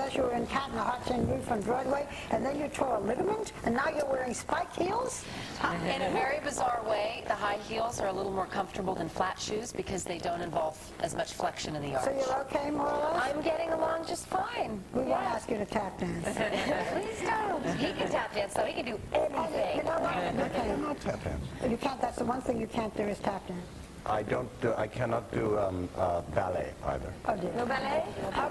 us you were in Cat in the Hot Tin Roof on Broadway, and then you tore a ligament, and now you're wearing spike heels? In a very bizarre way, the high heels are a little more comfortable than flat shoes because they don't involve as much flexion in the arch. So you're okay, more or less? I'm getting along just fine. We won't ask you to tap dance. Please don't. He can tap dance, so he can do anything. You know what? I cannot tap dance. You can't, that's the one thing you can't do is tap dance. I cannot do ballet either. Oh, dear. No ballet?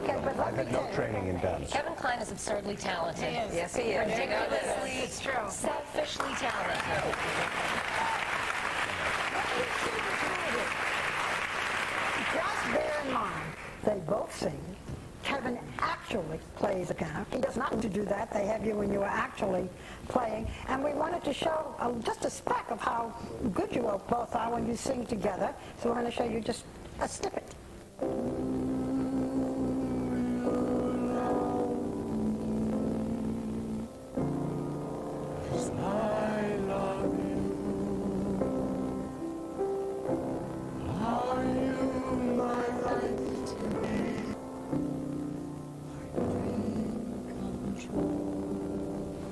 Okay, but let I've me had no tell you. training in dance. Kevin Kline is absurdly talented. He is. Yes, he is. Ridiculously, It's true. selfishly talented. Just bear in mind, they both sing. Kevin actually plays the piano. He does not need to do that. They have you when you are actually playing. And we wanted to show just a speck of how good you both are when you sing together. So we're going to show you just a snippet.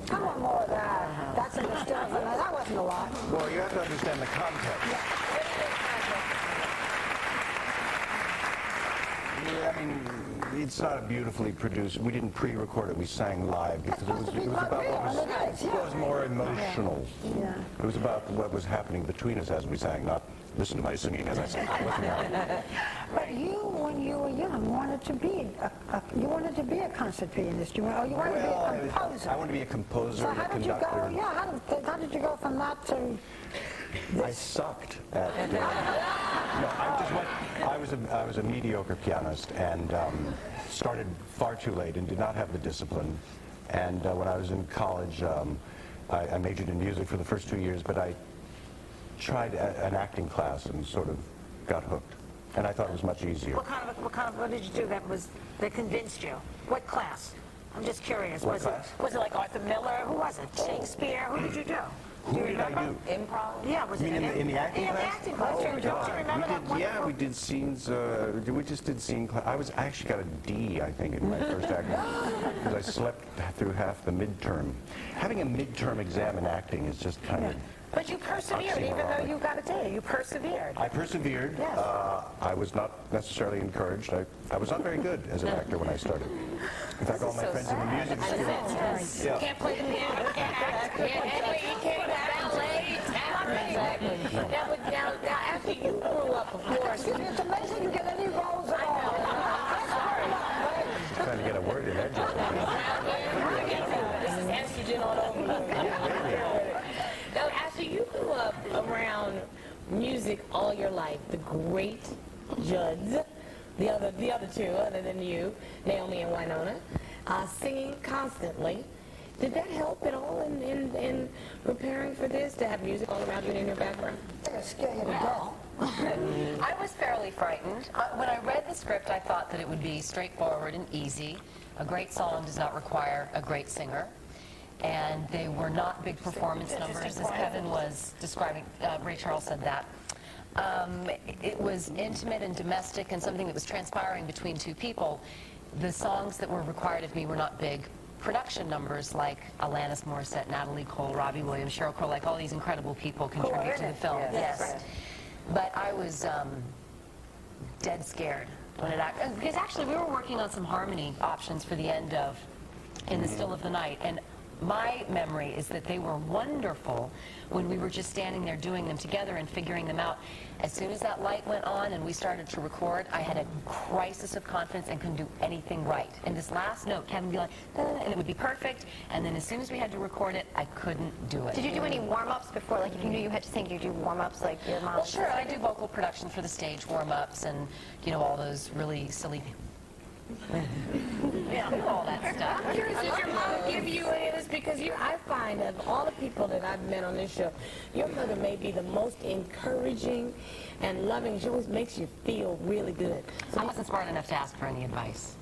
Come on, more of that. That's in the still. That wasn't a lot. Well, you have to understand the context. Yeah, I mean, it's not a beautifully produced. We didn't pre-record it. We sang live because it was about what was more emotional. Yeah. It was about what was happening between us as we sang, not listen to my singing as I sang. But you, when you were young, wanted to be a concert pianist. You wanted to be a composer. I wanted to be a composer, So and a how did you conductor. go? Yeah, how did you go from that to? I sucked at. No, I was a mediocre pianist and started far too late and did not have the discipline. And when I was in college, I majored in music for the first 2 years, but I tried an acting class and sort of got hooked. And I thought it was much easier. What did you do that convinced you? What class? I'm just curious. What class? Was it like Arthur Miller? Who was it? Shakespeare? Who did you do? Who did I do? Improv? Yeah, was You it mean in the acting in the class? acting class. Don't you remember that one? Yeah, we did scenes. We just did scene class. I actually got a D, I think, in my first acting because I slept through half the midterm. Having a midterm exam in acting is just kind of. But you persevered, even though you got a D. You persevered. I persevered. Yes. I was not necessarily encouraged. I was not very good as an actor when I started. In fact, all my friends in the music school. Yeah. Can't play the piano, can't act, can't ballet, Exactly. Now, after you grew up, of course. It's amazing you get any roles at all. Trying to get a word in edges. This is estrogen all over. Now, after you grew up around music all your life, the great Judds, the other two, other than you, Naomi and Winona, singing constantly. Did that help at all in preparing for this, to have music all around you and in your background? They're scared to death. I was fairly frightened. When I read the script, I thought that it would be straightforward and easy. A great song does not require a great singer. And they were not big performance numbers, as Kevin was describing. Ray Charles said that. It was intimate and domestic and something that was transpiring between two people. The songs that were required of me were not big production numbers like Alanis Morissette, Natalie Cole, Robbie Williams, Sheryl Crow, like all these incredible people contribute to the film. Yes. But I was dead scared when because actually we were working on some harmony options for the end of In the Still of the Night, and my memory is that they were wonderful when we were just standing there doing them together and figuring them out. As soon as that light went on and we started to record, I had a crisis of confidence and couldn't do anything right. And this last note, Kevin would be like, and it would be perfect. And then as soon as we had to record it, I couldn't do it. Did you do any warm-ups before? Like if you knew you had to sing, did you do warm-ups like your mom? Well, sure. I do vocal production for the stage, warm-ups, and, you know, all those really silly all that stuff. I'm curious, did your mom give you any of this? Because I find of all the people that I've met on this show, your mother may be the most encouraging and loving. She always makes you feel really good. I wasn't smart enough to ask for any advice.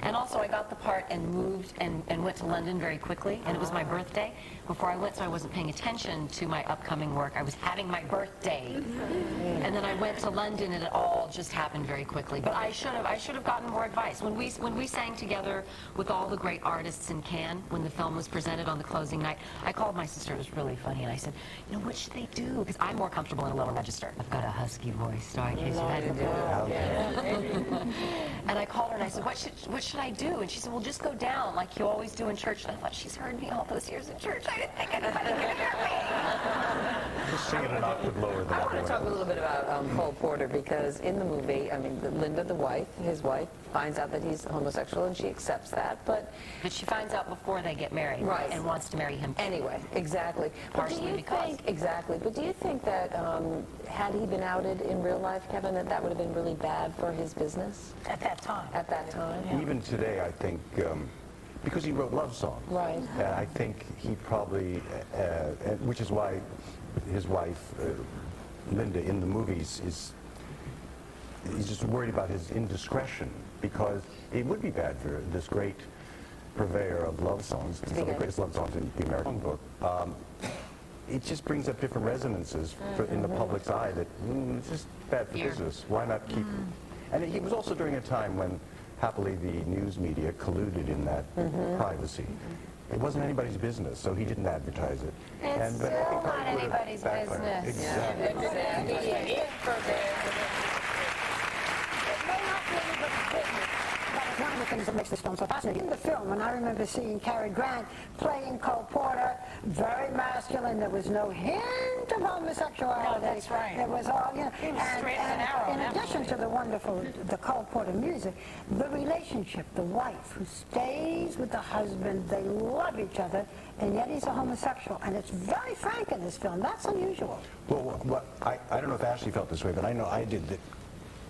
And also, I got the part and moved and went to London very quickly, and it was my birthday before I went, so I wasn't paying attention to my upcoming work. I was having my birthday, and then I went to London, and it all just happened very quickly. But I should have gotten more advice. When we sang together with all the great artists in Cannes, when the film was presented on the closing night, I called my sister. It was really funny, and I said, you know, what should they do? Because I'm more comfortable in a lower register. I've got a husky voice, so in case you hadn't And I called her and I said, what should I do? And she said, well, just go down like you always do in church. And I thought, she's heard me all those years in church. I didn't think anybody could hear me. Just sing it an octave lower than I want to talk a everyone little bit about Cole Porter, because in the movie, I mean, Linda, the wife, his wife, finds out that he's homosexual, and she accepts that, but she finds out before they get married, Right. and wants to marry him. anyway, exactly. But do Partially you because. think, exactly, but do you think that had he been outed in real life, Kevin, that would have been really bad for his business At that time. at that time? Even today, I think, because he wrote love songs. Right. And I think he probably, which is why his wife, Linda, in the movies, he's just worried about his indiscretion, because it would be bad for this great purveyor of love songs, some of the greatest love songs in the American book. It just brings up different resonances in the public's eye that it's just bad for business. Why not keep... And it was also during a time when, happily, the news media colluded in that privacy. It wasn't anybody's business, so he didn't advertise it. It's But I think still probably not would have anybody's backfired. business. Exactly. It may not be anybody's business, but it's one of the things that makes this film so fascinating. In the film, and I remember seeing Cary Grant playing Cole Porter, very masculine. There was no hint of homosexuality. No, that's right. It was all, you know. He was straight as an arrow, In addition to the wonderful, the Cole Porter music, the relationship, the wife who stays with the husband, they love each other, and yet he's a homosexual. And it's very frank in this film. That's unusual. Well, I don't know if Ashley felt this way, but I know I did that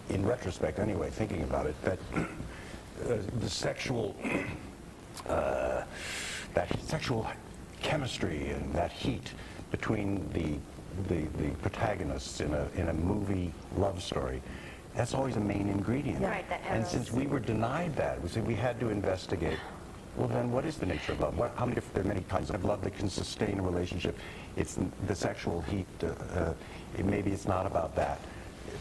in retrospect anyway, thinking about it, that the sexual, that sexual chemistry and that heat between the protagonists in a movie love story, that's always a main ingredient. Right, that And since we were denied that, we said we had to investigate. Well, then, what is the nature of love? There are many kinds of love that can sustain a relationship. It's the sexual heat. Maybe it's not about that.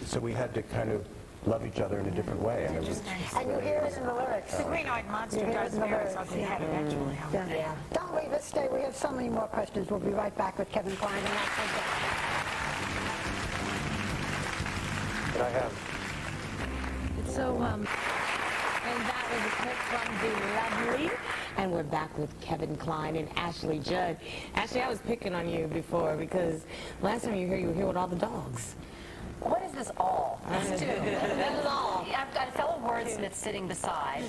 So we had to kind of love each other in a different way. And it was, And you hear it in the lyrics. The green-eyed monster You hear it does in the marry lyrics. something that eventually. Yeah. Don't leave us. Stay. We have so many more questions. We'll be right back with Kevin Kline and Ashley Judd. but I have So, and that was a clip from The Lovely. And we're back with Kevin Kline and Ashley Judd. Ashley, I was picking on you before because last time you were here with all the dogs. What is this all? This too. That is all. I've got a fellow wordsmith sitting beside.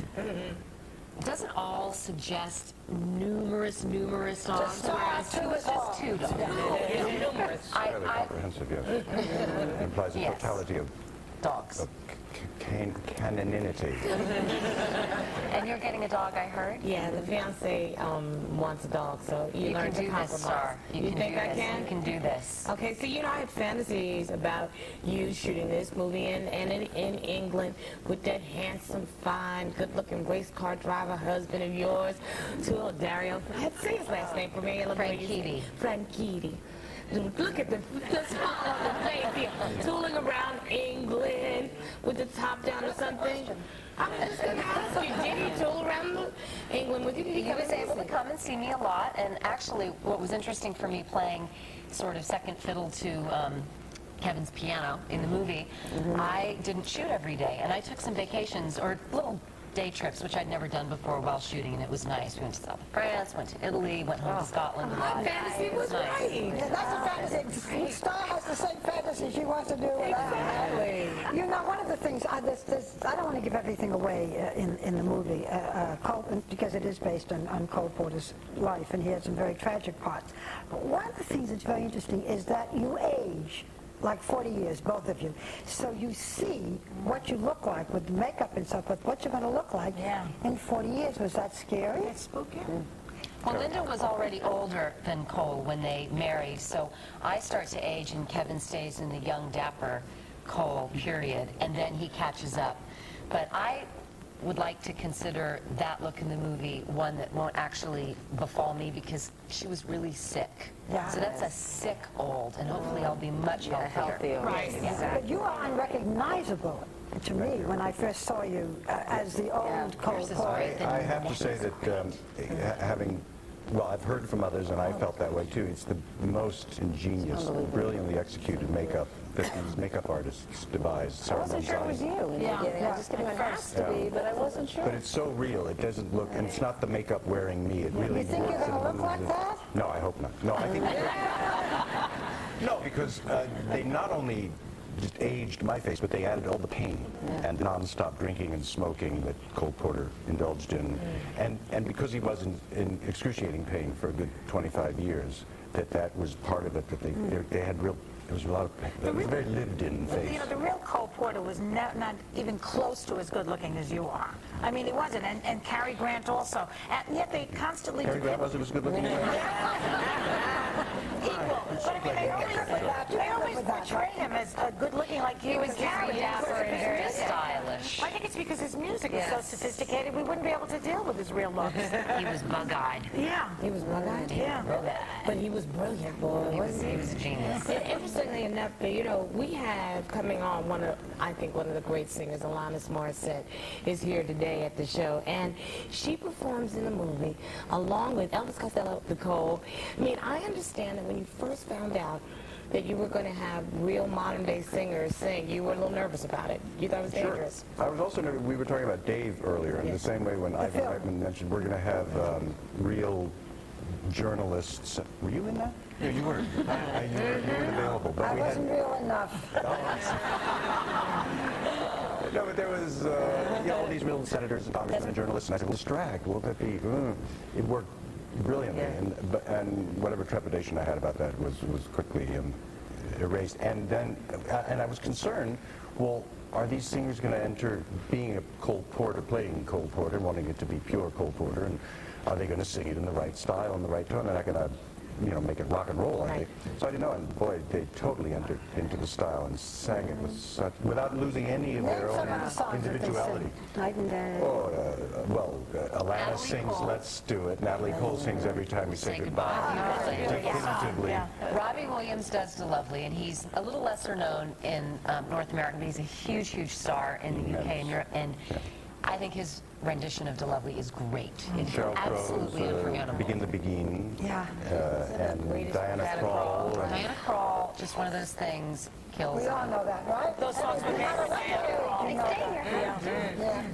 Doesn't all suggest numerous songs? Just two dogs. Numerous. fairly comprehensive, yes. It implies a Yes. totality of Dogs. canoninity. And you're getting a dog, I heard? Yeah, the fiance wants a dog, so you You learn can to do this, compromise. sir. You can think do I this. can? You can do this. Okay, so I had fantasies about you shooting this movie in England with that handsome, fine, good-looking race car driver husband of yours, Dario. Say his last name for me. Franchitti. Franchitti. Look at the spot on the playing field, tooling around England with the top down or something. I'm just gonna ask you, did he tool around England with you? Did he He come was and able to visit? come and see me a lot, and actually what was interesting for me playing sort of second fiddle to Kevin's piano in the movie, I didn't shoot every day, and I took some vacations or little day trips, which I'd never done before while shooting, and it was nice. We went to south of France, went to Italy, went home to Scotland. My fantasy was right. Yeah, that's a fantasy. Star has the same fantasy she wants to do with Exactly. You know, one of the things, I don't want to give everything away in the movie, Cole, because it is based on Cole Porter's life, and he had some very tragic parts. But one of the things that's very interesting is that you age like 40 years, both of you. So you see what you look like with the makeup and stuff, but what you're going to look like in 40 years. Was that scary? It's spooky. Well, Linda was already older than Cole when they married, so I start to age and Kevin stays in the young, dapper Cole period, and then he catches up. But would like to consider that look in the movie one that won't actually befall me because she was really sick. Yeah. So that's a sick old, and hopefully I'll be much healthier. Healthy. Right. But you are unrecognizable to me when I first saw you as the old Cole Yours is Porter. great. I have to say that well, I've heard from others, and I felt that way too. It's the most ingenious, brilliantly executed makeup that these makeup artists devised. I wasn't sure it was you in the beginning. I was just thinking it has to be, but I wasn't sure. But it's so real. It doesn't look, and it's not the makeup wearing me. It really You think you're works going to and look like moves. that? No, I hope not. No, I think no, because they not only just aged my face, but they added all the pain and the non-stop drinking and smoking that Cole Porter indulged in, and because he was in excruciating pain for a good 25 years, that was part of it. That they had real. There was a lot of. It was a very lived-in face. You know, the real Cole Porter was not even close to as good looking as you are. I mean, he wasn't, and Cary Grant also. And yet they constantly Cary Grant wasn't as good looking as equal. But I mean, they always portray him as good looking like he was Very dapper and very stylish. I think it's because his music is so sophisticated, we wouldn't be able to deal with his real looks. He was bug-eyed. Yeah. He was bug-eyed. Yeah. But he was brilliant, boy. He was a genius. And interestingly enough, you know, we have coming on I think one of the great singers, Alanis Morissette, is here today at the show, and she performs in the movie along with Elvis Costello, Nicole. I mean, I understand that when you first found out that you were going to have real modern-day singers sing, you were a little nervous about it. You thought it was dangerous. I was also nervous. We were talking about Dave earlier, in the same way when Ivan Reitman mentioned we're going to have real journalists. Were you in that? Yeah, you were. You weren't available, but I we had. wasn't real enough. No, but there was all these real senators and congressmen and journalists, and I said, well, distract. Won't that be? It worked brilliantly, and whatever trepidation I had about that was quickly erased. And then, and I was concerned. Well, are these singers going to enter being a Cole Porter, playing Cole Porter, wanting it to be pure Cole Porter, and are they going to sing it in the right style, in the right tone? They're not going to, make it rock and roll, are they? So I didn't know, and boy, they totally entered into the style and sang it with such, without losing any of their Name some own of the songs that they individuality. sing. Night and day. Alanis sings Cole. Let's Do It. Natalie Cole sings Every Time We Say Goodbye. Definitively. Robbie Williams does "The Lovely," and he's a little lesser known in North America, but he's a huge, huge star in the UK and Europe. And I think his rendition of "The Lovely" is great. It's Sheryl absolutely Crow's unforgettable. Begin the Begin. Yeah. And Diana Krall. and- Diana Krall, just one of those things, kills We all know that, right? Those songs were very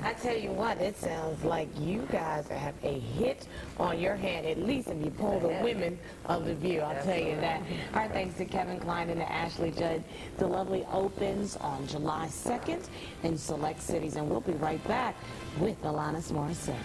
I tell you what, it sounds like you guys have a hit on your hand, at least if you pull the women of the View, I'll tell you that. Our thanks to Kevin Kline and to Ashley Judd. The Lovely opens on July 2nd in select cities, and we'll be right back with Alanis Morissette.